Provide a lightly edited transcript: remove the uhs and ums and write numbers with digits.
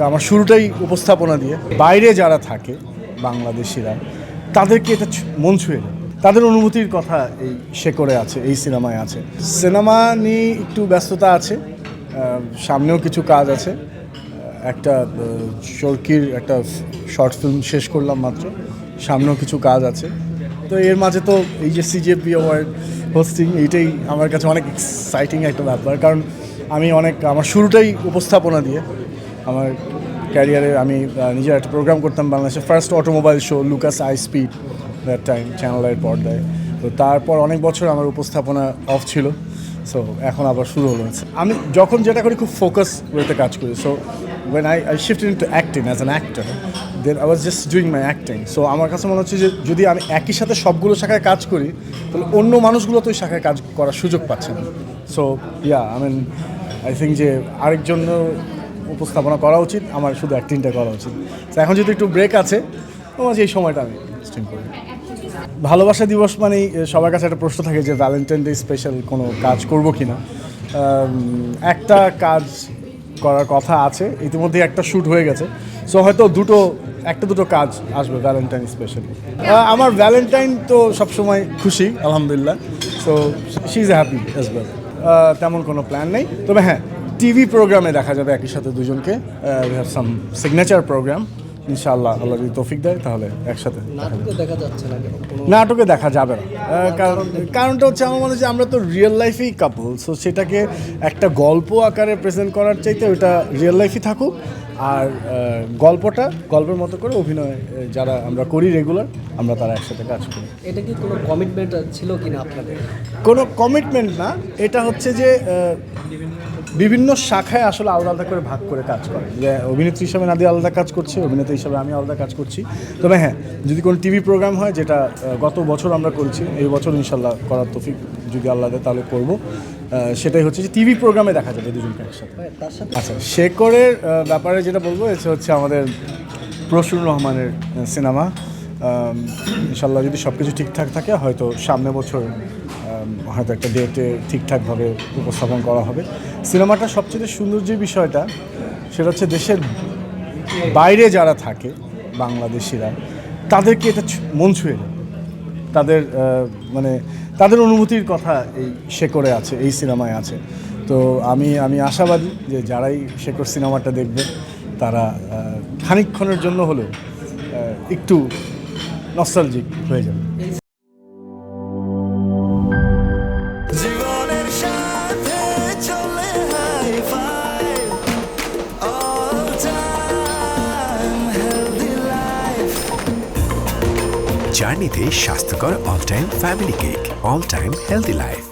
আমার শুরুটাই উপস্থাপনা দিয়ে বাইরে যারা থাকে বাংলাদেশিরা তাদেরকে এটা মন ছুঁয়ে যায়। তাদের অনুভূতির কথা এই শেকড়ে আছে, এই সিনেমায় আছে। সিনেমা নিয়ে একটু ব্যস্ততা আছে, সামনেও কিছু কাজ আছে। একটা চরকির একটা শর্ট ফিল্ম শেষ করলাম মাত্র, সামনেও কিছু কাজ আছে। তো এর মাঝে তো এই যে সিজেপি অ্যাওয়ার্ড হোস্টিং, এইটাই আমার কাছে অনেক এক্সাইটিং একটা ব্যাপার, কারণ আমি আমার শুরুটাই উপস্থাপনা দিয়ে। আমার ক্যারিয়ারে আমি নিজের একটা প্রোগ্রাম করতাম বাংলাদেশের first automobile show Lucas I speed, that time চ্যানেলের পর্দায়। তো তারপর অনেক বছর আমার উপস্থাপনা অফ ছিল, সো এখন আবার শুরু হলো। আমি যখন যেটা করি খুব ফোকাস ওয়েতে কাজ করি। So when I shifted into acting as an actor, then I was just doing my acting. So আমার কাছে মনে হচ্ছে যে যদি আমি একই সাথে সবগুলো শাখায় কাজ করি তাহলে অন্য মানুষগুলো তো ওই শাখায় কাজ করার সুযোগ পাচ্ছে না। সো আই থিঙ্ক যে আরেকজন উপস্থাপনা করা উচিত, আমার শুধু অ্যাক্টিংটা করা উচিত। তো এখন যদি একটু ব্রেক আছে, তোমার এই সময়টা আমি স্ট্রিম করি। ভালোবাসা দিবস মানেই সবার কাছে একটা প্রশ্ন থাকে যে ভ্যালেন্টাইন ডে স্পেশাল কোনো কাজ করব কি না। একটা কাজ করার কথা আছে, ইতিমধ্যে একটা শ্যুট হয়ে গেছে। সো হয়তো একটা দুটো কাজ আসবে ভ্যালেন্টাইন স্পেশালি। আমার ভ্যালেন্টাইন তো সবসময় খুশি, আলহামদুলিল্লাহ। So she is happy as well. তেমন কোনো প্ল্যান নেই, তবে হ্যাঁ টিভি প্রোগ্রামে দেখা যাবে একই সাথে দুজনকে। We have some signature program, ইনশাআল্লাহ আল্লাহ যদি তৌফিক দেয় তাহলে একসাথে। নাটকে দেখা যাবে না, কারণটা হচ্ছে আমার মনে হয় যে আমরা তো রিয়েল লাইফেই কাপল। সো সেটাকে একটা গল্প আকারে প্রেজেন্ট করার চাইতে ওইটা রিয়েল লাইফই থাকুক, আর গল্পের মতো করে অভিনয় যারা আমরা করি রেগুলার, আমরা তারা একসাথে কাজ করি। এটা কি কোনো কমিটমেন্ট ছিল কিনা আপনাদের? কোনো কমিটমেন্ট না, এটা হচ্ছে যে বিভিন্ন শাখায় আসলে আলাদা আলাদা করে ভাগ করে কাজ করে। যে অভিনেত্রী হিসাবে নাদিয়া আলাদা কাজ করছে, অভিনেতা হিসাবে আমি আলাদা কাজ করছি। তবে হ্যাঁ, যদি কোনো টিভি প্রোগ্রাম হয়, যেটা গত বছর আমরা করছি, এই বছর ইনশাল্লাহ করার তৌফিক যদি আল্লাহ দেয় তাহলে করব। সেটাই হচ্ছে যে টিভি প্রোগ্রামে দেখা যাবে দুজনকে একসাথে। আচ্ছা, শেকড়ের ব্যাপারে যেটা বলবো, এটা হচ্ছে আমাদের প্রসূন রহমানের সিনেমা। ইনশাল্লাহ যদি সব কিছু ঠিকঠাক থাকে, হয়তো সামনে বছর হয়তো একটা ডেটে ঠিকঠাকভাবে উপস্থাপন করা হবে। সিনেমাটার সবচেয়ে সুন্দর যে বিষয়টা, সেটা হচ্ছে দেশের বাইরে যারা থাকে বাংলাদেশিরা তাদেরকে এটা মন ছুঁয়ে যায়। তাদের অনুভূতির কথা এই শেকড়ে আছে, এই সিনেমায় আছে। তো আমি আশাবাদী যে যারাই শেকড় সিনেমাটা দেখবে তারা খানিকক্ষণের জন্য হলেও একটু নস্টালজিক হয়ে যাবে। জার্নিতে স্বাস্থ্যকর all time family cake, all time healthy life.